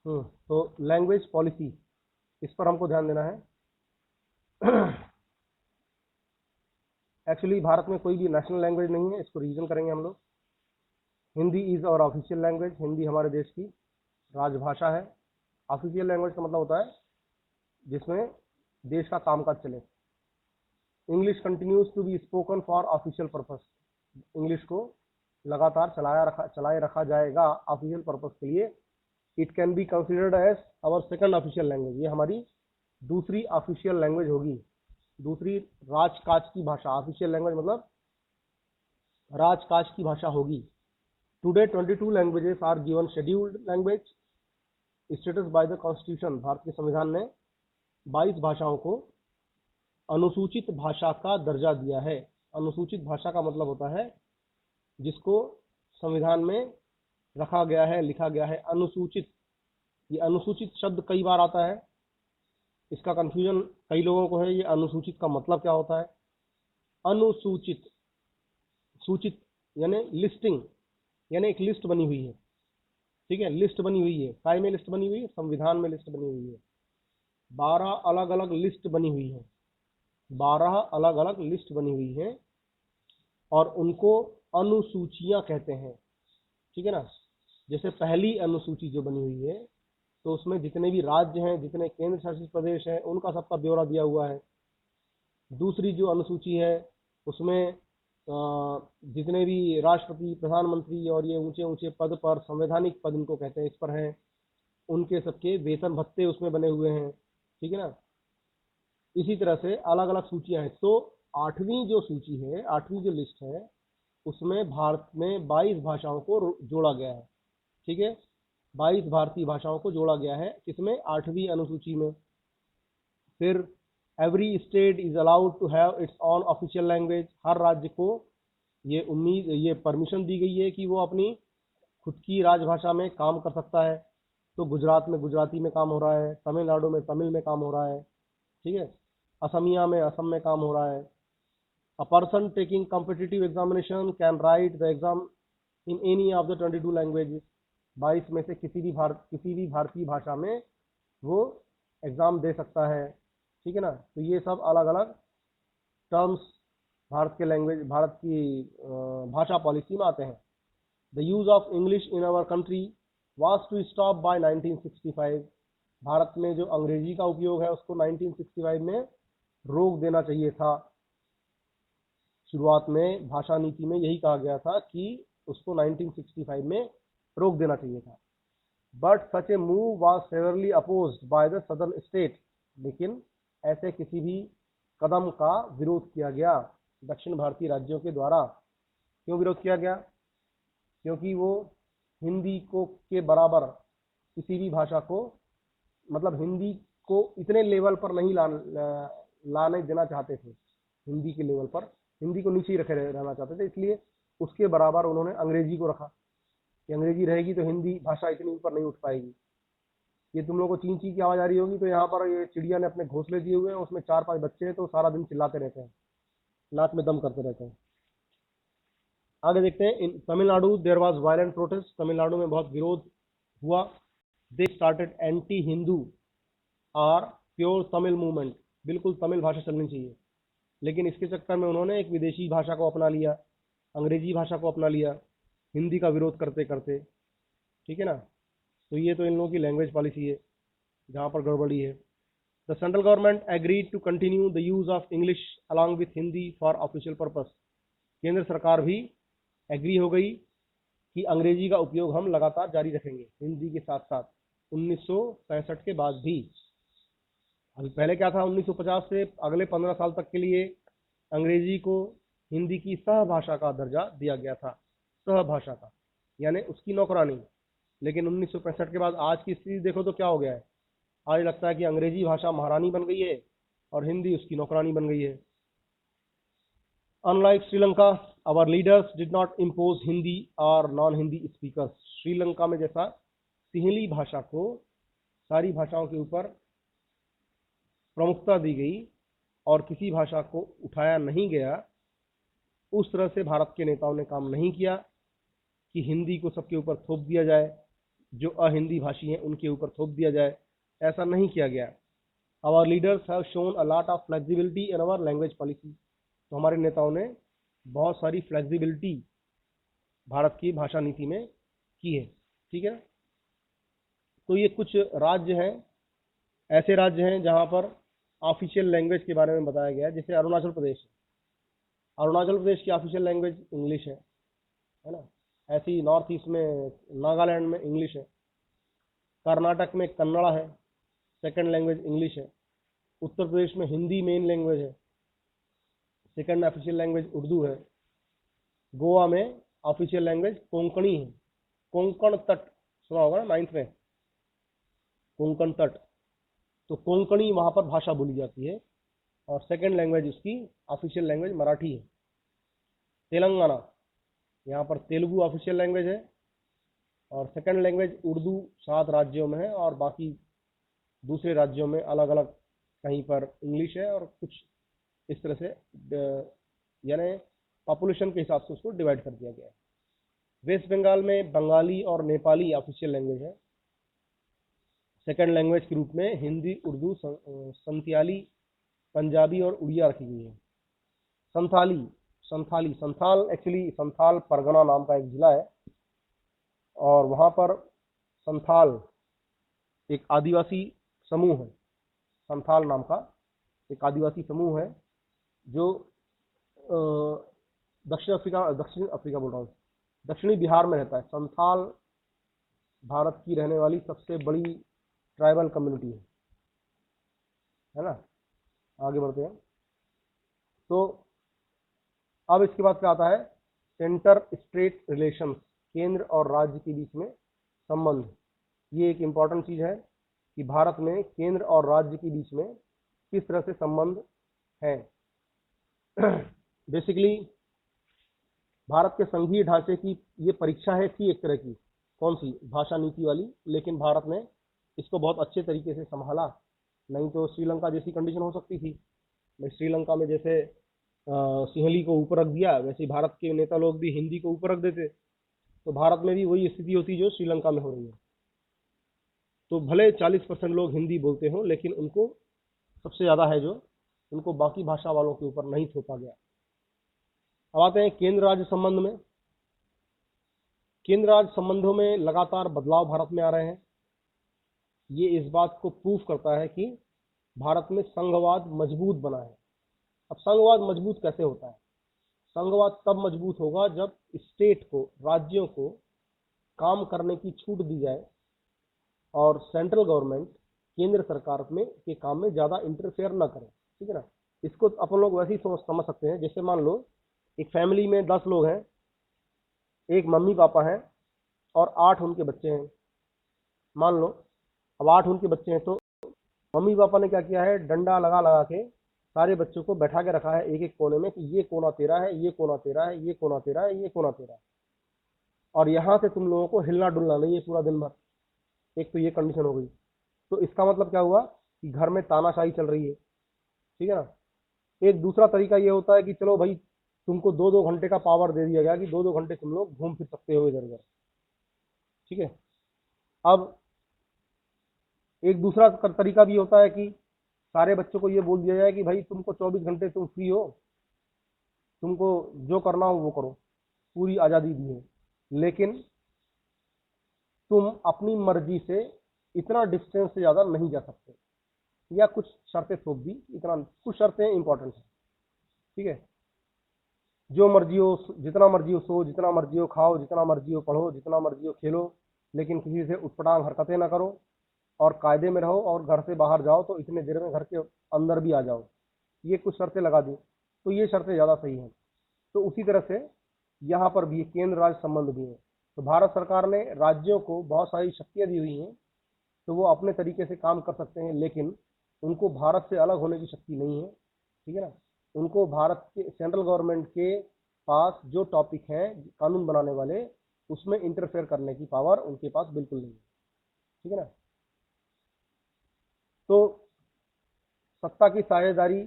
तो language policy, इस पर हमको ध्यान देना है। एक्चुअली भारत में कोई भी नेशनल लैंग्वेज नहीं है, इसको रीजन करेंगे हम लोग। Hindi is our official language, Hindi हमारे देश की राजभाषा है। ऑफिशियल लैंग्वेज का मतलब होता है जिसमें देश का कामकाज चले। English continues to be spoken for official purpose, English को लगातार चलाए रखा जाएगा ऑफिशियल पर्पस के लिए। It can be considered as our second official language, ये हमारी दूसरी ऑफिशियल लैंग्वेज होगी, दूसरी राजकाज की भाषा। ऑफिशियल लैंग्वेज मतलब राजकाज की भाषा होगी। Today 22 languages are given scheduled language status by the constitution, Bharat के संविधान ने 22 भाषाओं को अनुसूचित भाषा का दर्जा दिया है। अनुसूचित भाषा का मतलब होता है जिसको संविधान में रखा गया है, लिखा गया है अनुसूचित। ये अनुसूचित शब्द कई बार आता है, इसका कंफ्यूजन कई लोगों को है, ये अनुसूचित का मतलब क्या होता है। अनुसूचित, सूचित यानी लिस्टिंग, यानी एक लिस्ट बनी हुई है, ठीक है, लिस्ट बनी हुई है। काय में लिस्ट बनी हुई है? संविधान में लिस्ट बनी हुई है। 12 अलग अलग लिस्ट बनी हुई है, 12 अलग अलग लिस्ट बनी हुई है और उनको अनुसूचियां कहते हैं, ठीक है ना। जैसे पहली अनुसूची जो बनी हुई है तो उसमें जितने भी राज्य हैं, जितने केंद्र शासित प्रदेश हैं, उनका सबका ब्यौरा दिया हुआ है। दूसरी जो अनुसूची है उसमें जितने भी राष्ट्रपति, प्रधानमंत्री और ये ऊंचे ऊंचे पद पर, संवैधानिक पद इनको कहते हैं, इस पर हैं, उनके सबके वेतन भत्ते उसमें बने हुए हैं, ठीक है ना। इसी तरह से अलग अलग सूचियां हैं। तो 8वीं जो सूची है, 8वीं जो लिस्ट है, उसमें भारत में 22 भाषाओं को जोड़ा गया है, ठीक है। 22 भारतीय भाषाओं को जोड़ा गया है, किसमें? 8वीं अनुसूची में। फिर every state is allowed to have its own official language, हर राज्य को ये परमिशन दी गई है कि वो अपनी खुद की राजभाषा में काम कर सकता है। तो गुजरात में गुजराती में काम हो रहा है, तमिलनाडु में तमिल में काम हो रहा है, ठीक है, असमिया में असम में काम हो रहा है। A person taking competitive examination can write the exam in any of the 22 languages, 22 में से किसी भी भारतीय भाषा में वो एग्जाम दे सकता है, ठीक है ना। तो ये सब अलग अलग टर्म्स भारत के लैंग्वेज, भारत की भाषा पॉलिसी में आते हैं। The use of English in our country was to stop by 1965, Bharat में जो अंग्रेजी का उपयोग है उसको 1965 में रोक देना चाहिए था। शुरुआत में भाषा नीति में यही कहा गया था कि उसको 1965 में रोक देना चाहिए था। But such A move was severally opposed by the southern state, लेकिन ऐसे किसी भी कदम का विरोध किया गया दक्षिण भारतीय राज्यों के द्वारा। क्यों विरोध किया गया? क्योंकि वो हिंदी को के बराबर किसी भी भाषा को, मतलब हिंदी को इतने लेवल पर नहीं लाने देना चाहते थे, हिंदी के लेवल पर, हिंदी को नीचे ही रखे रहना चाहते थे, इसलिए उसके बराबर उन्होंने अंग्रेजी को रखा कि अंग्रेजी रहेगी तो हिंदी भाषा इतनी ऊपर नहीं उठ पाएगी। ये तुम लोगों को चीं चीं की आवाज़ आ रही होगी, तो यहाँ पर ये चिड़िया ने अपने घोंसले दिए हुए हैं, उसमें 4-5 बच्चे हैं, तो सारा दिन चिल्लाते रहते हैं, नाक में दम करते रहते हैं। आगे देखते हैं। इन Tamil Nadu there was violent protest, Tamil Nadu में बहुत विरोध हुआ। दे स्टार्टेड एंटी हिंदू और प्योर तमिल मूवमेंट, बिल्कुल तमिल भाषा चलनी चाहिए, लेकिन इसके चक्कर में उन्होंने एक विदेशी भाषा को अपना लिया, अंग्रेजी भाषा को अपना लिया, हिंदी का विरोध करते करते, ठीक है ना। तो ये तो इन लोगों की लैंग्वेज पॉलिसी है जहाँ पर गड़बड़ी है। The central government agreed to continue the use of English along with Hindi for official purpose, केंद्र सरकार भी एग्री हो गई कि अंग्रेजी का उपयोग हम लगातार जारी रखेंगे हिंदी के साथ साथ। 1965 के बाद भी, पहले क्या था, 1950 से अगले 15 साल तक के लिए अंग्रेजी को हिंदी की सहभाषा का दर्जा दिया गया था, सहभाषा का, यानी उसकी नौकरानी। लेकिन 1965 के बाद आज की स्थिति देखो तो क्या हो गया है। आज लगता है कि अंग्रेजी भाषा महारानी बन गई है और हिंदी उसकी नौकरानी बन गई है। Unlike Sri Lanka, our leaders did not impose Hindi or non-Hindi speakers. Sri Lanka में जैसा सिंहली भाषा को सारी भाषाओं के ऊपर प्रमुखता दी गई और किसी भाषा को उठाया नहीं गया, उस तरह से भारत के नेताओं ने काम नहीं किया कि हिंदी को सबके ऊपर थोप दिया जाए। जो अहिंदी भाषी हैं उनके ऊपर थोप दिया जाए, ऐसा नहीं किया गया। Our leaders have shown a lot of flexibility in our language policy. तो हमारे नेताओं ने बहुत सारी फ्लेक्सिबिलिटी भारत की भाषा नीति में की है। ठीक है, तो ये कुछ राज्य हैं, ऐसे राज्य हैं जहाँ पर ऑफिशियल लैंग्वेज के बारे में बताया गया है। जैसे अरुणाचल प्रदेश, अरुणाचल प्रदेश की ऑफिशियल लैंग्वेज इंग्लिश है ना। ऐसे ही नॉर्थ ईस्ट में नागालैंड में इंग्लिश है। कर्नाटक में कन्नड़ा है, सेकंड लैंग्वेज इंग्लिश है। उत्तर प्रदेश में हिंदी मेन लैंग्वेज है, सेकंड ऑफिशियल लैंग्वेज उर्दू है। गोवा में ऑफिशियल लैंग्वेज कोंकणी है। कोंकण तट सुना होगा ना 9th में, कोंकण तट, तो कोंकणी वहाँ पर भाषा बोली जाती है। और सेकंड लैंग्वेज उसकी ऑफिशियल लैंग्वेज मराठी है। तेलंगाना, यहाँ पर तेलुगु ऑफिशियल लैंग्वेज है और सेकंड लैंग्वेज उर्दू 7 राज्यों में है, और बाकी दूसरे राज्यों में अलग अलग कहीं पर इंग्लिश है, और कुछ इस तरह से यानी पॉपुलेशन के हिसाब से उसको डिवाइड कर दिया गया है। वेस्ट बंगाल में बंगाली और नेपाली ऑफिशियल लैंग्वेज है। सेकंड लैंग्वेज के रूप में हिंदी, उर्दू, संथाली, पंजाबी और उड़िया रखी गई है। संथाल एक्चुअली संथाल परगना नाम का एक जिला है, और वहाँ पर संथाल एक आदिवासी समूह है। संथाल नाम का एक आदिवासी समूह है जो दक्षिण अफ्रीका बोल रहा हूँ, दक्षिणी बिहार में रहता है। संथाल भारत की रहने वाली सबसे बड़ी ट्राइबल कम्युनिटी है ना। आगे बढ़ते हैं। तो अब इसके बाद क्या आता है, सेंटर स्टेट रिलेशंस, केंद्र और राज्य के बीच में संबंध। ये एक इम्पॉर्टेंट चीज है कि भारत में केंद्र और राज्य के बीच में किस तरह से संबंध है। बेसिकली भारत के संघीय ढांचे की ये परीक्षा है थी एक तरह की, कौन सी, भाषा नीति वाली, लेकिन भारत ने इसको बहुत अच्छे तरीके से संभाला। नहीं तो श्रीलंका जैसी कंडीशन हो सकती थी। श्रीलंका में जैसे सिंहली को ऊपर रख दिया, वैसे ही भारत के नेता लोग भी हिंदी को ऊपर रख देते, तो भारत में भी वही स्थिति होती जो श्रीलंका में हो रही है। तो भले 40% लोग हिंदी बोलते हों, लेकिन उनको सबसे ज़्यादा है जो, उनको बाकी भाषा वालों के ऊपर नहीं थोपा गया। अब आते हैं केंद्र राज्य संबंध में। केंद्र राज्य संबंधों में लगातार बदलाव भारत में आ रहे हैं। ये इस बात को प्रूफ करता है कि भारत में संघवाद मजबूत बना है। अब संघवाद मजबूत कैसे होता है? संघवाद तब मजबूत होगा जब स्टेट को, राज्यों को काम करने की छूट दी जाए और सेंट्रल गवर्नमेंट, केंद्र सरकार में के काम में ज़्यादा इंटरफेयर ना करे। ठीक है ना। इसको अपन लोग वैसे ही समझ सकते हैं, जैसे मान लो एक फैमिली में 10 लोग हैं, एक मम्मी पापा हैं और 8 उनके बच्चे हैं। मान लो अब 8 उनके बच्चे हैं, तो मम्मी पापा ने क्या किया है, डंडा लगा लगा के सारे बच्चों को बैठा के रखा है एक एक कोने में कि ये कोना तेरा है, ये कोना तेरा है, ये कोना तेरा है, ये कोना तेरा है, और यहाँ से तुम लोगों को हिलना डुलना नहीं है पूरा दिन भर। एक तो ये कंडीशन हो गई। तो इसका मतलब क्या हुआ कि घर में तानाशाही चल रही है। ठीक है ना। एक दूसरा तरीका ये होता है कि चलो भाई तुमको 2-2 घंटे का पावर दे दिया गया कि 2-2 घंटे तुम लोग घूम फिर सकते हो इधर उधर। ठीक है। अब एक दूसरा तरीका भी होता है कि सारे बच्चों को ये बोल दिया जाए कि भाई तुमको 24 घंटे तुम फ्री हो, तुमको जो करना हो वो करो, पूरी आज़ादी दी है, लेकिन तुम अपनी मर्जी से इतना डिस्टेंस से ज़्यादा नहीं जा सकते, या कुछ शर्तें थोप दी। इतना कुछ शर्तें इंपॉर्टेंट है। ठीक है। जो मर्जी हो, जितना मर्जी हो सो, जितना मर्जी हो खाओ, जितना मर्जी हो पढ़ो, जितना मर्जी हो खेलो, लेकिन किसी से उटपटांग हरकतें ना करो, और कायदे में रहो, और घर से बाहर जाओ तो इतने देर में घर के अंदर भी आ जाओ। ये कुछ शर्तें लगा दी, तो ये शर्तें ज़्यादा सही हैं। तो उसी तरह से यहाँ पर भी केंद्र राज्य संबंध भी है। तो भारत सरकार ने राज्यों को बहुत सारी शक्तियाँ दी हुई हैं, तो वो अपने तरीके से काम कर सकते हैं, लेकिन उनको भारत से अलग होने की शक्ति नहीं है। ठीक है ना। उनको भारत के सेंट्रल गवर्नमेंट के पास जो टॉपिक हैं कानून बनाने वाले, उसमें इंटरफेयर करने की पावर उनके पास बिल्कुल नहीं है। ठीक है ना। तो सत्ता की साझेदारी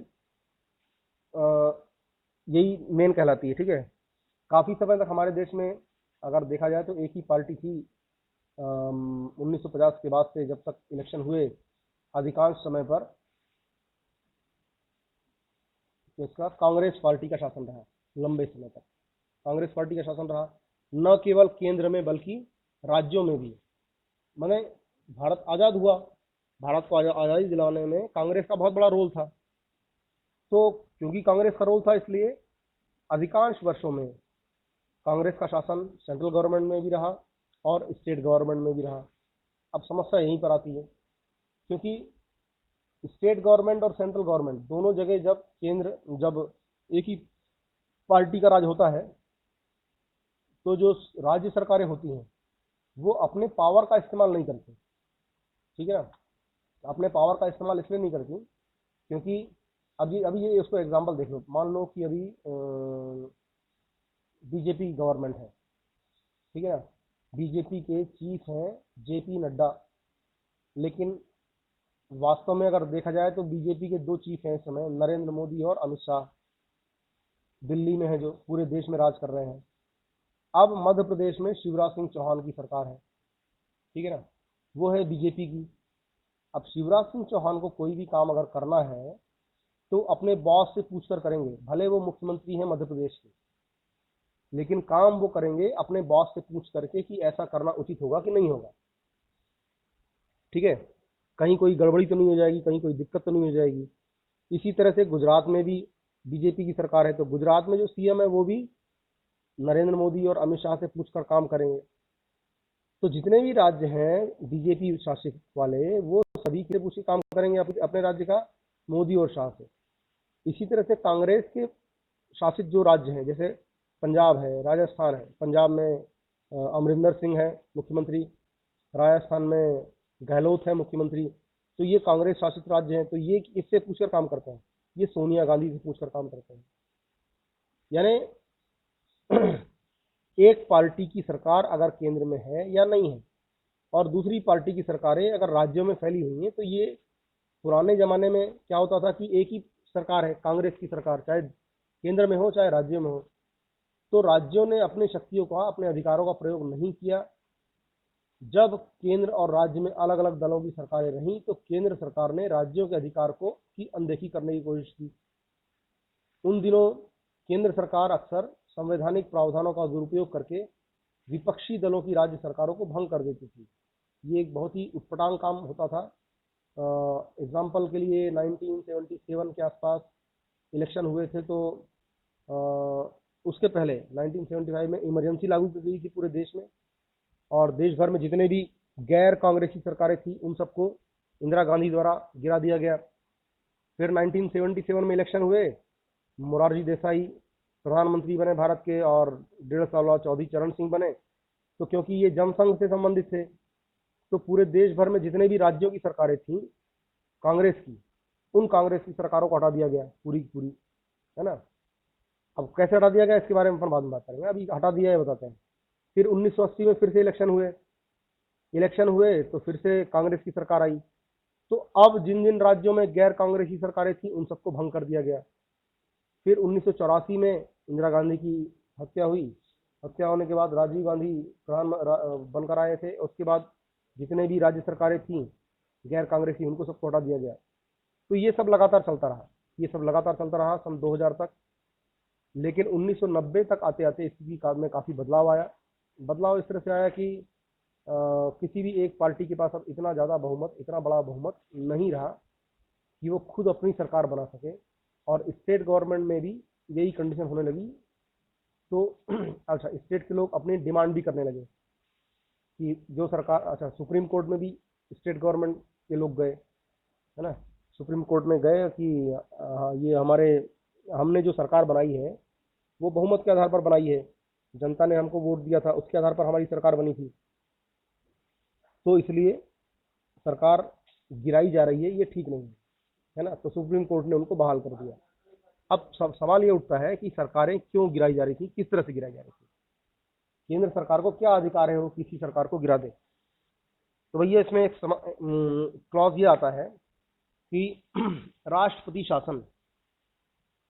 यही मेन कहलाती है। ठीक है। काफ़ी समय तक हमारे देश में अगर देखा जाए तो एक ही पार्टी थी, 1950 के बाद से जब तक इलेक्शन हुए अधिकांश समय पर इसका कांग्रेस पार्टी का शासन रहा। लंबे समय तक कांग्रेस पार्टी का शासन रहा, न केवल केंद्र में बल्कि राज्यों में भी। माने भारत आज़ाद हुआ, भारत को आज़ादी दिलाने में कांग्रेस का बहुत बड़ा रोल था। तो क्योंकि कांग्रेस का रोल था इसलिए अधिकांश वर्षों में कांग्रेस का शासन सेंट्रल गवर्नमेंट में भी रहा और स्टेट गवर्नमेंट में भी रहा। अब समस्या यहीं पर आती है, क्योंकि स्टेट गवर्नमेंट और सेंट्रल गवर्नमेंट दोनों जगह जब एक ही पार्टी का राज होता है तो जो राज्य सरकारें होती हैं वो अपने पावर का इस्तेमाल नहीं करती। ठीक है ना, अपने पावर का इस्तेमाल इसलिए नहीं करती क्योंकि अभी ये उसको एग्जांपल देख लो। मान लो कि अभी बीजेपी गवर्नमेंट है, ठीक है ना, बीजेपी के चीफ हैं जेपी नड्डा, लेकिन वास्तव में अगर देखा जाए तो बीजेपी के दो चीफ हैं इस समय, नरेंद्र मोदी और अमित शाह, दिल्ली में है जो पूरे देश में राज कर रहे हैं। अब मध्य प्रदेश में शिवराज सिंह चौहान की सरकार है, ठीक है ना, वो है बीजेपी की। अब शिवराज सिंह चौहान को कोई भी काम अगर करना है तो अपने बॉस से पूछकर करेंगे, भले वो मुख्यमंत्री हैं मध्य प्रदेश के, लेकिन काम वो करेंगे अपने बॉस से पूछ करके कि ऐसा करना उचित होगा कि नहीं होगा। ठीक है, कहीं कोई गड़बड़ी तो नहीं हो जाएगी, कहीं कोई दिक्कत तो नहीं हो जाएगी। इसी तरह से गुजरात में भी बीजेपी की सरकार है, तो गुजरात में जो सीएम है वो भी नरेंद्र मोदी और अमित शाह से पूछकर काम करेंगे। तो जितने भी राज्य हैं बीजेपी शासित वाले वो सभी के पूछ के काम करेंगे अपने राज्य का मोदी और शाह से। इसी तरह से कांग्रेस के शासित जो राज्य हैं, जैसे पंजाब है, राजस्थान है, पंजाब में अमरिंदर सिंह है मुख्यमंत्री, राजस्थान में गहलोत है मुख्यमंत्री, तो ये कांग्रेस शासित राज्य हैं, तो ये इससे पूछकर काम करते हैं, ये सोनिया गांधी से पूछकर काम करते हैं। यानी एक पार्टी की सरकार अगर केंद्र में है या नहीं है और दूसरी पार्टी की सरकारें अगर राज्यों में फैली हुई हैं, तो ये पुराने जमाने में क्या होता था कि एक ही सरकार है कांग्रेस की सरकार, चाहे केंद्र में हो चाहे राज्यों में हो, तो राज्यों ने अपनी शक्तियों का अपने अधिकारों का प्रयोग नहीं किया। जब केंद्र और राज्य में अलग अलग दलों की सरकारें रहीं तो केंद्र सरकार ने राज्यों के अधिकार को की अनदेखी करने की कोशिश की। उन दिनों केंद्र सरकार अक्सर संवैधानिक प्रावधानों का दुरुपयोग करके विपक्षी दलों की राज्य सरकारों को भंग कर देती थी। ये एक बहुत ही उटपटांग काम होता था। एग्जाम्पल के लिए 1977 के आसपास इलेक्शन हुए थे, तो उसके पहले 1975 में इमरजेंसी लागू की गई थी पूरे देश में, और देश भर में जितने भी गैर कांग्रेसी सरकारें थी उन सबको इंदिरा गांधी द्वारा गिरा दिया गया। फिर 1977 में इलेक्शन हुए, मोरारजी देसाई प्रधानमंत्री बने भारत के और 1.5 साल बाद चौधरी चरण सिंह बने। तो क्योंकि ये जनसंघ से संबंधित थे तो पूरे देश भर में जितने भी राज्यों की सरकारें थी कांग्रेस की, उन कांग्रेस की सरकारों को हटा दिया गया पूरी पूरी, है ना। अब कैसे हटा दिया गया इसके बारे में अपन बाद में बात करेंगे, अभी हटा दिया है बताते हैं। फिर 1980 में फिर से इलेक्शन हुए तो फिर से कांग्रेस की सरकार आई। तो अब जिन जिन राज्यों में गैर कांग्रेसी सरकारें थी उन सबको भंग कर दिया गया। फिर 1984 में इंदिरा गांधी की हत्या हुई। हत्या होने के बाद राजीव गांधी प्रधान बनकर आए थे। उसके बाद जितने भी राज्य सरकारें थीं गैर कांग्रेसी उनको सबको हटा दिया गया। तो ये सब लगातार चलता रहा सन 2000 तक। लेकिन 1990 तक आते आते स्थिति में काफ़ी बदलाव आया। बदलाव इस तरह से आया कि किसी भी एक पार्टी के पास अब इतना बड़ा बहुमत नहीं रहा कि वो खुद अपनी सरकार बना सके, और स्टेट गवर्नमेंट में भी यही कंडीशन होने लगी। तो अच्छा, स्टेट के लोग अपनी डिमांड भी करने लगे कि जो सरकार, अच्छा, सुप्रीम कोर्ट में भी स्टेट गवर्नमेंट के लोग गए, है ना, सुप्रीम कोर्ट में गए कि ये हमने जो सरकार बनाई है वो बहुमत के आधार पर बनाई है, जनता ने हमको वोट दिया था, उसके आधार पर हमारी सरकार बनी थी, तो इसलिए सरकार गिराई जा रही है, ये ठीक नहीं है ना। तो सुप्रीम कोर्ट ने उनको बहाल कर दिया। अब सवाल ये उठता है कि सरकारें क्यों गिराई जा रही थी, किस तरह से गिराई जा रही थी, केंद्र सरकार को क्या अधिकार है वो किसी सरकार को गिरा दे। तो भैया इसमें एक क्लॉज ये आता है कि राष्ट्रपति शासन।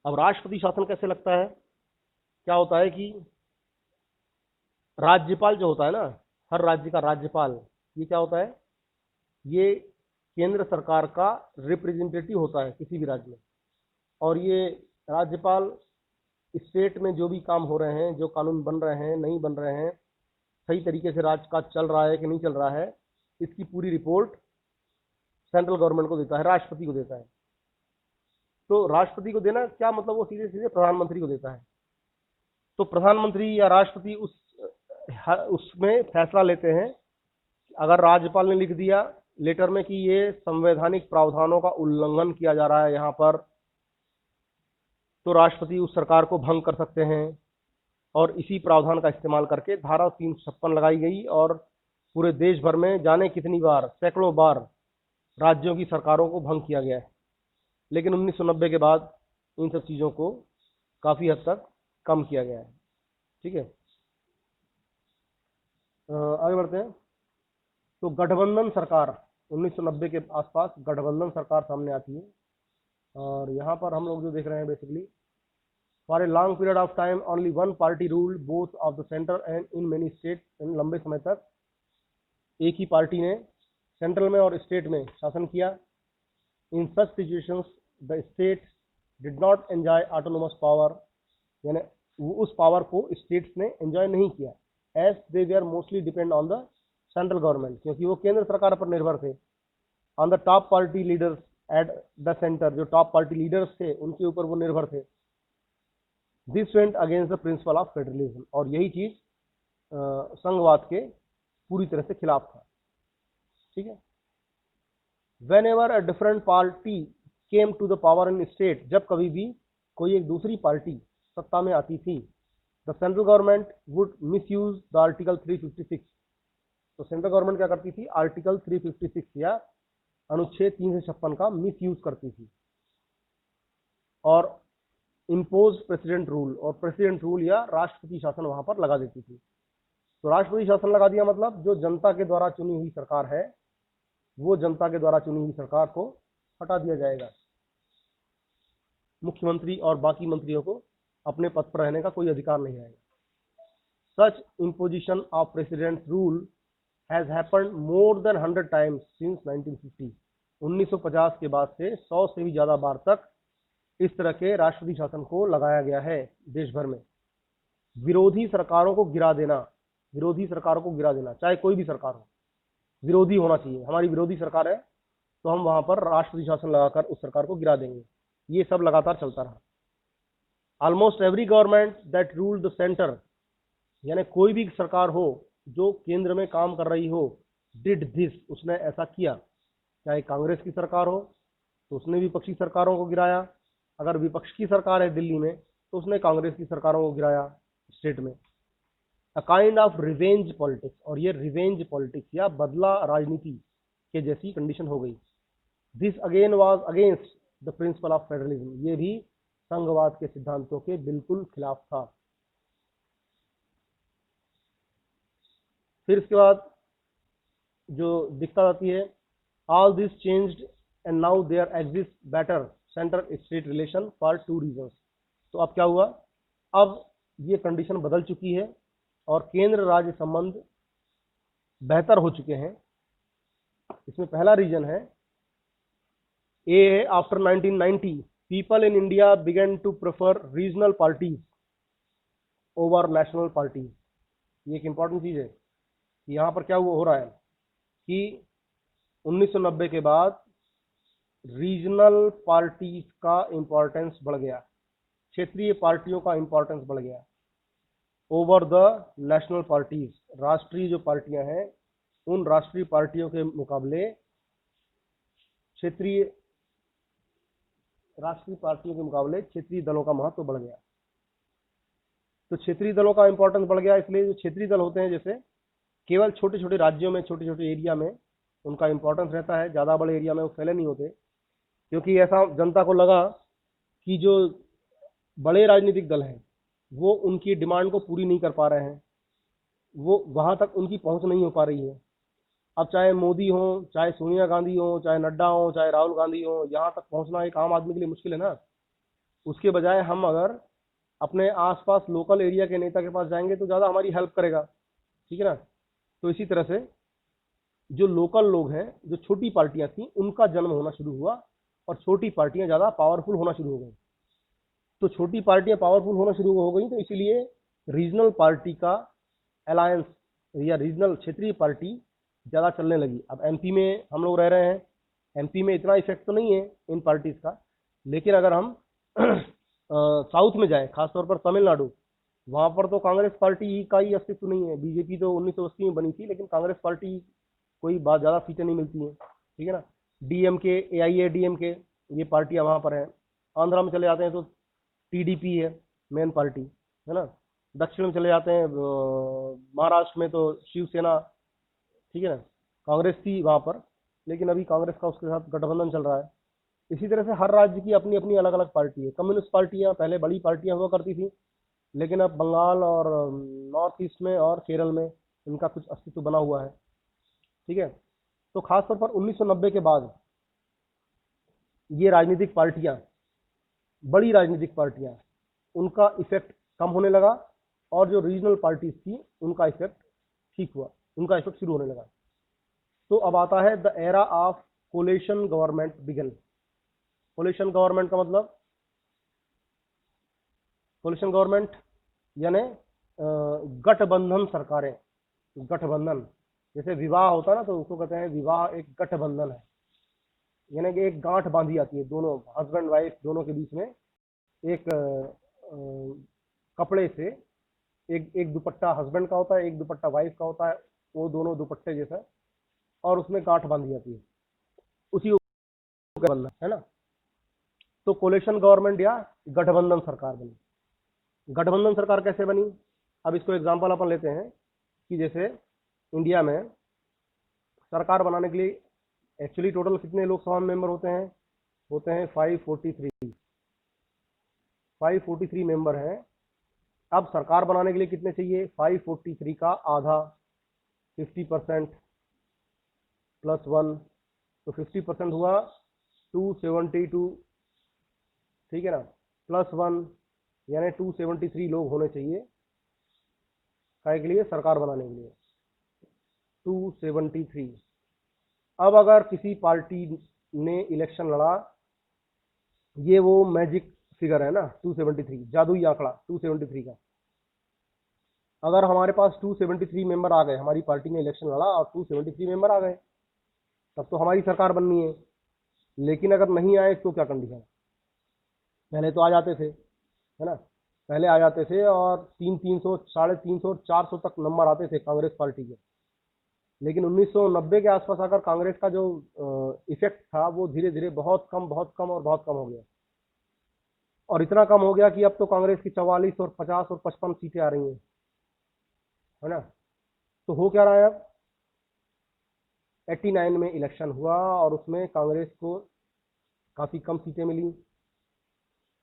अब राष्ट्रपति शासन कैसे लगता है, क्या होता है कि राज्यपाल जो होता है ना, हर राज्य का राज्यपाल, ये क्या होता है, ये केंद्र सरकार का रिप्रेजेंटेटिव होता है किसी भी राज्य में। और ये राज्यपाल स्टेट में जो भी काम हो रहे हैं, जो कानून बन रहे हैं, नहीं बन रहे हैं, सही तरीके से राजकाज चल रहा है कि नहीं चल रहा है, इसकी पूरी रिपोर्ट सेंट्रल गवर्नमेंट को देता है, राष्ट्रपति को देता है। तो राष्ट्रपति को देना क्या मतलब, वो सीधे सीधे प्रधानमंत्री को देता है। तो प्रधानमंत्री या राष्ट्रपति उसमें फैसला लेते हैं। अगर राज्यपाल ने लिख दिया लेटर में कि ये संवैधानिक प्रावधानों का उल्लंघन किया जा रहा है यहाँ पर, तो राष्ट्रपति उस सरकार को भंग कर सकते हैं। और इसी प्रावधान का इस्तेमाल करके धारा 356 लगाई गई और पूरे देश भर में जाने कितनी बार, सैकड़ों बार राज्यों की सरकारों को भंग किया गया है। लेकिन 1990 के बाद इन सब चीज़ों को काफ़ी हद तक कम किया गया है। ठीक है, आगे बढ़ते हैं। तो गठबंधन सरकार 1990 के आसपास गठबंधन सरकार सामने आती है। और यहाँ पर हम लोग जो देख रहे हैं basically, for a long period of time only one party rule both of the centre and in many state. इन लंबे समय तक एक ही पार्टी ने सेंट्रल में और स्टेट में शासन किया। In such situations the state did not enjoy autonomous power, यानी उस पावर को स्टेट्स ने एंजॉय नहीं किया, as they were mostly depend on the central government, क्योंकि वो केंद्र सरकार पर निर्भर थे। On the top party leaders at the centre, जो टॉप पार्टी लीडर्स थे उनके ऊपर वो निर्भर थे। This went against the principle of federalism, और यही चीज संघवाद के पूरी तरह से खिलाफ था। ठीक है, whenever a different party came to the power in state, जब कभी भी कोई एक दूसरी पार्टी सत्ता में आती थी, the central government would miss use the article 356। तो सेंट्रल गवर्नमेंट क्या करती थी, आर्टिकल 356 या अनुच्छेद 356 का मिस यूज करती थी और इम्पोज प्रेसिडेंट रूल, और प्रेसिडेंट रूल या राष्ट्रपति शासन वहां पर लगा देती थी। तो राष्ट्रपति शासन लगा दिया मतलब जो जनता के द्वारा चुनी हुई सरकार है, वो जनता के द्वारा चुनी हुई सरकार को हटा दिया जाएगा। मुख्यमंत्री और बाकी मंत्रियों को अपने पद पर रहने का कोई अधिकार नहीं रहेगा। Such imposition of president rule has happened more than 100 times since 1950। 1950 के बाद से 100 से भी ज्यादा बार तक इस तरह के राष्ट्रपति शासन को लगाया गया है देश भर में। विरोधी सरकारों को गिरा देना, विरोधी सरकारों को गिरा देना, चाहे कोई भी सरकार हो, विरोधी होना चाहिए। हमारी विरोधी सरकार है तो हम वहां पर राष्ट्रपति शासन लगाकर उस सरकार को गिरा देंगे। ये सब लगातार चलता रहा। Almost every government that ruled the centre, यानी कोई भी सरकार हो जो केंद्र में काम कर रही हो, डिड दिस, उसने ऐसा किया। चाहे कांग्रेस की सरकार हो तो उसने विपक्षी सरकारों को गिराया, अगर विपक्ष की सरकार है दिल्ली में तो उसने कांग्रेस की सरकारों को गिराया स्टेट में। A kind of revenge politics, और ये रिवेंज पॉलिटिक्स या बदला राजनीति के जैसी कंडीशन हो गई। This again was against the principle of federalism, ये भी संघवाद के सिद्धांतों के बिल्कुल खिलाफ था। फिर इसके बाद जो दिक्कत आती है, all this changed and now there exist better centre state relation for 2 reasons. तो अब क्या हुआ, अब ये कंडीशन बदल चुकी है और केंद्र राज्य संबंध बेहतर हो चुके हैं। इसमें पहला रीजन है, a, after 1990 people in India began to prefer regional parties over national parties. ये एक इंपॉर्टेंट चीज है कि यहाँ पर क्या हो रहा है कि 1990 के बाद रीजनल पार्टीज का इंपॉर्टेंस बढ़ गया, क्षेत्रीय पार्टियों का इंपॉर्टेंस बढ़ गया ओवर द नेशनल पार्टीज। राष्ट्रीय जो पार्टियां हैं उन राष्ट्रीय पार्टियों के मुकाबले राष्ट्रीय पार्टियों के मुकाबले क्षेत्रीय दलों का महत्व बढ़ गया। तो क्षेत्रीय दलों का इंपॉर्टेंस बढ़ गया, इसलिए जो क्षेत्रीय दल होते हैं, जैसे केवल छोटे छोटे राज्यों में, छोटे छोटे एरिया में उनका इंपॉर्टेंस रहता है, ज़्यादा बड़े एरिया में वो फैले नहीं होते, क्योंकि ऐसा जनता को लगा कि जो बड़े राजनीतिक दल हैं वो उनकी डिमांड को पूरी नहीं कर पा रहे हैं, वो वहाँ तक उनकी पहुँच नहीं हो पा रही है। अब चाहे मोदी हो, चाहे सोनिया गांधी हो, चाहे नड्डा हो, चाहे राहुल गांधी हो, यहाँ तक पहुँचना एक आम आदमी के लिए मुश्किल है ना। उसके बजाय हम अगर अपने आसपास लोकल एरिया के नेता के पास जाएंगे तो ज़्यादा हमारी हेल्प करेगा, ठीक है ना। तो इसी तरह से जो लोकल लोग हैं, जो छोटी पार्टियां थी, उनका जन्म होना शुरू हुआ और छोटी पार्टियां ज़्यादा पावरफुल होना शुरू हो गई। तो छोटी पार्टियां पावरफुल होना शुरू हो गई, तो इसीलिए रीजनल पार्टी का अलायंस या रीजनल क्षेत्रीय पार्टी ज़्यादा चलने लगी। अब एमपी में हम लोग रह रहे हैं, एमपी में इतना इफेक्ट तो नहीं है इन पार्टीज का, लेकिन अगर हम साउथ में जाएं, खासतौर पर तमिलनाडु, वहां पर तो कांग्रेस पार्टी का ही अस्तित्व नहीं है। बीजेपी तो 1980 में बनी थी, लेकिन कांग्रेस पार्टी कोई बात ज़्यादा सीटें नहीं मिलती हैं, ठीक है ना। डीएमके, एआईएडीएमके, ये पार्टियां वहां पर हैं। आंध्रा में चले जाते हैं तो टीडीपी है मेन पार्टी, है ना। दक्षिण में चले जाते हैं, महाराष्ट्र में तो शिवसेना, ठीक है ना। कांग्रेस थी वहां पर, लेकिन अभी कांग्रेस का उसके साथ गठबंधन चल रहा है। इसी तरह से हर राज्य की अपनी अपनी अलग अलग पार्टी है। कम्युनिस्ट पार्टियां पहले बड़ी पार्टियां हुआ करती थी, लेकिन अब बंगाल और नॉर्थ ईस्ट में और केरल में इनका कुछ अस्तित्व बना हुआ है, ठीक है। तो खासतौर पर 1990 के बाद ये राजनीतिक पार्टियां, बड़ी राजनीतिक पार्टियां, उनका इफेक्ट कम होने लगा और जो रीजनल पार्टीज थी उनका इफेक्ट ठीक हुआ, उनका इफेक्ट शुरू होने लगा। तो अब आता है the era of coalition government began. Coalition government का मतलब, कोलेशन गवर्नमेंट यानी गठबंधन सरकारें। गठबंधन, जैसे विवाह होता है ना, तो उसको कहते हैं विवाह एक गठबंधन है, यानी कि एक गांठ बांधी जाती है दोनों हस्बैंड वाइफ दोनों के बीच में, एक कपड़े से। एक एक दुपट्टा हस्बैंड का होता है, एक दुपट्टा वाइफ का होता है, वो दोनों दुपट्टे जैसा, और उसमें गांठ बांधी जाती है, उसी को गठबंधन है ना। तो कोलेशन गवर्नमेंट या गठबंधन सरकार बनी। गठबंधन सरकार कैसे बनी? अब इसको एग्जांपल अपन लेते हैं कि जैसे इंडिया में सरकार बनाने के लिए एक्चुअली टोटल कितने लोकसभा मेंबर होते हैं? होते हैं 543 मेंबर हैं। अब सरकार बनाने के लिए कितने चाहिए? 543 का आधा, 50% प्लस 1, तो 50% हुआ 272, ठीक है ना, प्लस 1 यानी 273 लोग होने चाहिए काय के लिए? सरकार बनाने के लिए 273। अब अगर किसी पार्टी ने इलेक्शन लड़ा, ये वो मैजिक फिगर है ना 273, जादुई आंकड़ा 273 का। अगर हमारे पास 273 मेंबर आ गए, हमारी पार्टी ने इलेक्शन लड़ा और 273 मेंबर आ गए, तब तो हमारी सरकार बननी है। लेकिन अगर नहीं आए तो क्या कंडीशन? पहले तो आ जाते थे, है ना, पहले आ जाते थे और 300, 350, 400 तक नंबर आते थे कांग्रेस पार्टी के। लेकिन 1990 के आसपास आकर कांग्रेस का जो इफेक्ट था वो धीरे धीरे बहुत कम, बहुत कम और बहुत कम हो गया, और इतना कम हो गया कि अब तो कांग्रेस की 44 और 50 और 55 सीटें आ रही हैं, है ना। तो हो क्या रहा है? अब 89 में इलेक्शन हुआ और उसमें कांग्रेस को काफ़ी कम सीटें मिली।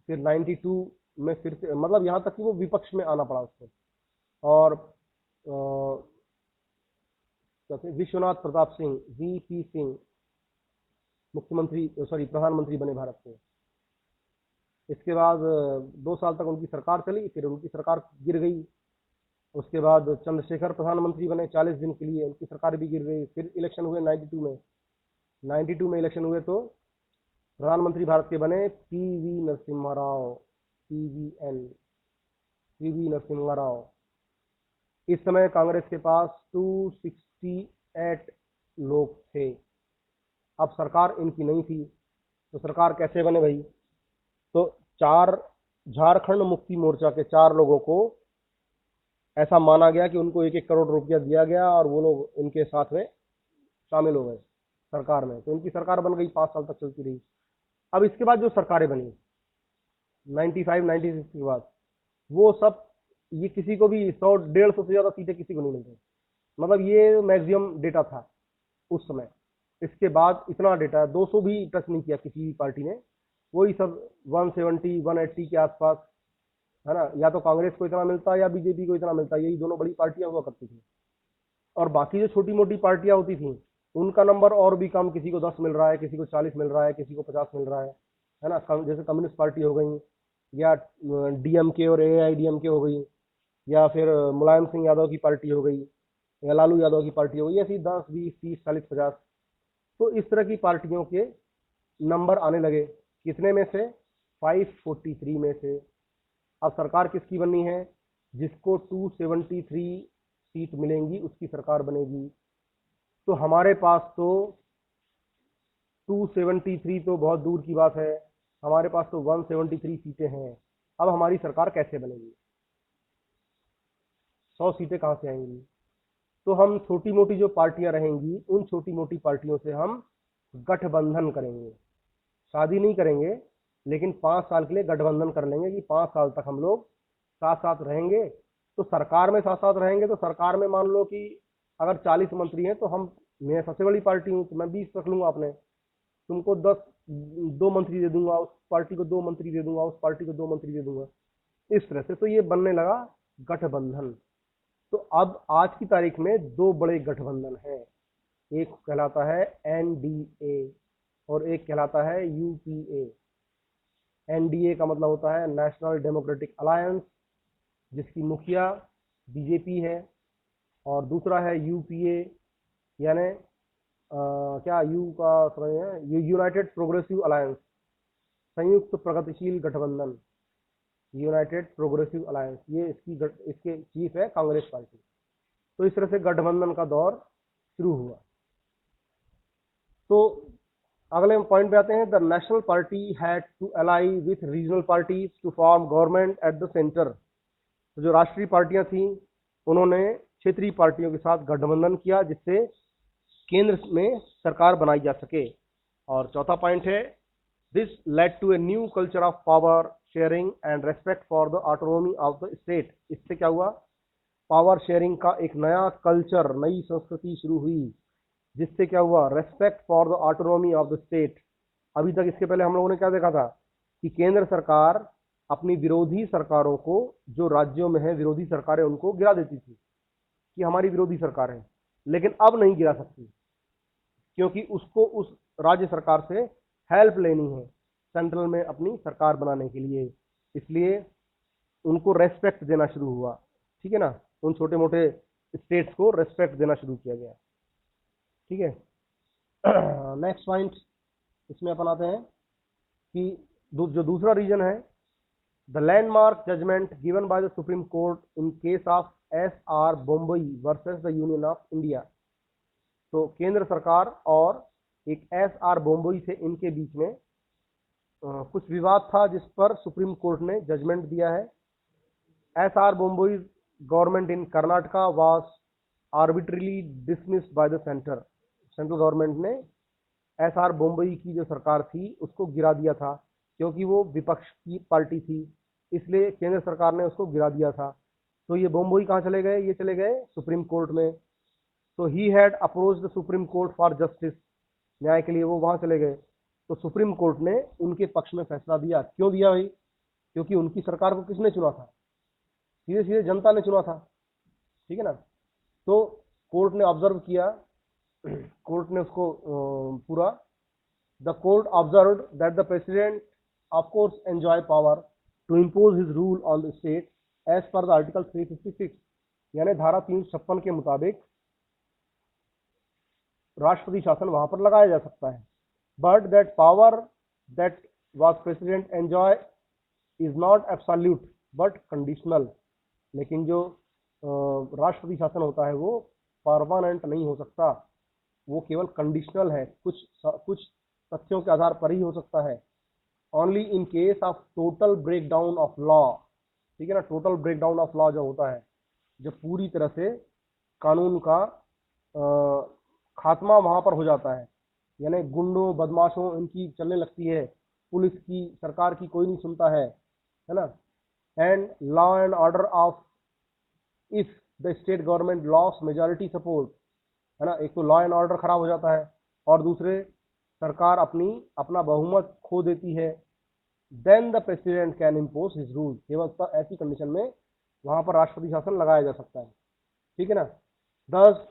फिर 92 में फिर से, मतलब यहाँ तक कि वो विपक्ष में आना पड़ा उसको, और विश्वनाथ प्रताप सिंह, वीपी सिंह, प्रधानमंत्री बने भारत के। इसके बाद 2 साल तक उनकी सरकार चली, फिर उनकी सरकार गिर गई। उसके बाद चंद्रशेखर प्रधानमंत्री बने 40 दिन के लिए, उनकी सरकार भी गिर गई। फिर इलेक्शन हुए 92 में, 92 में इलेक्शन हुए तो प्रधानमंत्री भारत के बने पीवी नरसिम्हा राव, पीवी नरसिम्हा राव। इस समय कांग्रेस के पास 268 लोग थे। अब सरकार इनकी नहीं थी, तो सरकार कैसे बने भाई? तो 4 झारखंड मुक्ति मोर्चा के 4 लोगों को ऐसा माना गया कि उनको 1-1 करोड़ रुपया दिया गया और वो लोग इनके साथ में शामिल हो गए सरकार में, तो इनकी सरकार बन गई, 5 साल तक चलती रही। अब इसके बाद जो सरकारें बनी 95, 96 के बाद, वो सब, ये किसी को भी 100, 150 से ज़्यादा सीटें किसी को नहीं मिल रही। मतलब ये मैक्सिमम डेटा था उस समय। इसके बाद इतना डेटा 200 भी टच नहीं किया किसी भी पार्टी ने, वही सब 170, 180 के आसपास, है ना। या तो कांग्रेस को इतना मिलता या बीजेपी को इतना मिलता, यही दोनों बड़ी पार्टियां हुआ करती थी। और बाकी जो छोटी मोटी पार्टियां होती थी उनका नंबर और भी कम, किसी को 10 मिल रहा है, किसी को 40 मिल रहा है, किसी को 50 मिल रहा है ना। जैसे कम्युनिस्ट पार्टी हो गई, या डीएमके और एआईडीएमके हो गई, या फिर मुलायम सिंह यादव की पार्टी हो गई, या लालू यादव की पार्टी होगी, ऐसी 10, 20, 30, 40, 50। तो इस तरह की पार्टियों के नंबर आने लगे। कितने में से? 543 में से। अब सरकार किसकी बननी है? जिसको 273 सीट मिलेंगी उसकी सरकार बनेगी। तो हमारे पास तो 273 तो बहुत दूर की बात है, हमारे पास तो 173 सीटें हैं। अब हमारी सरकार कैसे बनेगी? 100 सीटें कहाँ से आएंगी? तो हम छोटी मोटी जो पार्टियां रहेंगी उन छोटी मोटी पार्टियों से हम गठबंधन करेंगे। शादी नहीं करेंगे, लेकिन 5 साल के लिए गठबंधन कर लेंगे कि 5 साल तक हम लोग साथ साथ रहेंगे। तो सरकार में साथ साथ रहेंगे, तो सरकार में मान लो कि अगर 40 मंत्री हैं तो हम, मैं सबसे बड़ी पार्टी हूँ तो मैं 20 रख लूंगा अपने, तुमको 10, 2 मंत्री दे दूंगा, उस पार्टी को 2 मंत्री दे दूंगा, उस पार्टी को 2 मंत्री दे दूंगा, इस तरह से। तो ये बनने लगा गठबंधन। तो अब आज की तारीख में दो बड़े गठबंधन हैं, एक कहलाता है एनडीए और एक कहलाता है यूपीए। एनडीए का मतलब होता है नेशनल डेमोक्रेटिक अलायंस, जिसकी मुखिया बीजेपी है, और दूसरा है यूपीए, यानी क्या यू का समझ है, यूनाइटेड प्रोग्रेसिव अलायंस, संयुक्त प्रगतिशील गठबंधन, यूनाइटेड प्रोग्रेसिव अलायंस। ये इसके चीफ है कांग्रेस पार्टी। तो इस तरह से गठबंधन का दौर शुरू हुआ। तो अगले पॉइंट पे आते हैं। The national party had to ally with regional parties to form government at the centre. तो जो राष्ट्रीय पार्टियां थी उन्होंने क्षेत्रीय पार्टियों के साथ गठबंधन किया, जिससे केंद्र में सरकार बनाई जा सके। और चौथा पॉइंट है, this led to a new culture of power sharing and respect for the autonomy of the state. इससे क्या हुआ? पावर शेयरिंग का एक नया कल्चर, नई संस्कृति शुरू हुई, जिससे क्या हुआ? Respect for the autonomy of the state. अभी तक इसके पहले हम लोगों ने क्या देखा था कि केंद्र सरकार अपनी विरोधी सरकारों को, जो राज्यों में है विरोधी सरकारें, उनको गिरा देती थी कि हमारी विरोधी सरकार है, लेकिन अब नहीं गिरा सकती, क्योंकि उसको उस राज्य सरकार से हेल्प लेनी है सेंट्रल में अपनी सरकार बनाने के लिए। इसलिए उनको रेस्पेक्ट देना शुरू हुआ, ठीक है ना, उन छोटे मोटे स्टेट्स को रेस्पेक्ट देना शुरू किया गया, ठीक है। नेक्स्ट पॉइंट इसमें अपन आते हैं कि जो दूसरा रीजन है, the landmark judgement given by the supreme court in case of S R. Bommai versus the union of India. तो केंद्र सरकार और एक एस.आर. बोम्बई से इनके बीच में कुछ विवाद था, जिस पर सुप्रीम कोर्ट ने जजमेंट दिया है। S R. Bommai government in Karnataka was arbitrarily dismissed by the centre. Central government ने एस.आर. बोम्बई की जो सरकार थी उसको गिरा दिया था, क्योंकि वो विपक्ष की पार्टी थी, इसलिए केंद्र सरकार ने उसको गिरा दिया था। तो ये बोम्बई कहाँ चले गए? ये चले गए सुप्रीम कोर्ट में। तो he had approach the supreme court for justice, न्याय के लिए वो वहां चले गए। तो सुप्रीम कोर्ट ने उनके पक्ष में फैसला दिया। क्यों दिया भाई? क्योंकि उनकी सरकार को किसने चुना था? सीधे सीधे जनता ने चुना था, ठीक है ना। तो कोर्ट ने ऑब्जर्व किया, कोर्ट ने उसको पूरा, the court observed that the president of course enjoy power to impose his rule on the state as per the article 356, यानी धारा 356 के मुताबिक राष्ट्रपति शासन वहां पर लगाया जा सकता है। But that power that was president enjoy is not absolute but conditional. लेकिन जो राष्ट्रपति शासन होता है वो परमानेंट नहीं हो सकता, वो केवल कंडीशनल है, कुछ तथ्यों के आधार पर ही हो सकता है। Only in case of total breakdown of law, ठीक है ना। टोटल ब्रेकडाउन ऑफ लॉ जो होता है, जब पूरी तरह से कानून का खात्मा वहां पर हो जाता है, यानी गुंडों बदमाशों इनकी चलने लगती है, पुलिस की, सरकार की कोई नहीं सुनता है ना। And law and order of, if the state government loss majority support, है ना। एक तो लॉ एंड ऑर्डर खराब हो जाता है, और दूसरे सरकार अपना बहुमत खो देती है। Then the president can impose his rule, केवल ऐसी कंडीशन में वहां पर राष्ट्रपति शासन लगाया जा सकता है, ठीक है ना। दस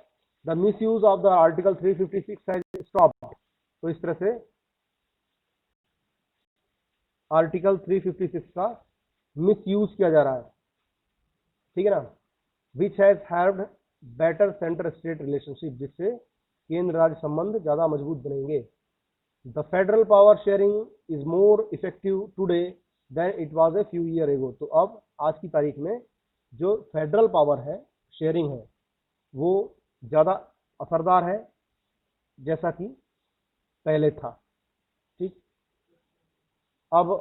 the miss use of the article 356 has stopped. तो इस तरह से आर्टिकल 356 का मिस यूज किया जा रहा है, ठीक है ना, which has helped better centre state relationship, जिससे केंद्र राज्य संबंध ज़्यादा मजबूत बनेंगे। The federal power sharing is more effective today than it was a few year ago. तो अब आज की तारीख में जो फेडरल पावर है शेयरिंग है वो ज़्यादा असरदार है जैसा कि पहले था। ठीक, अब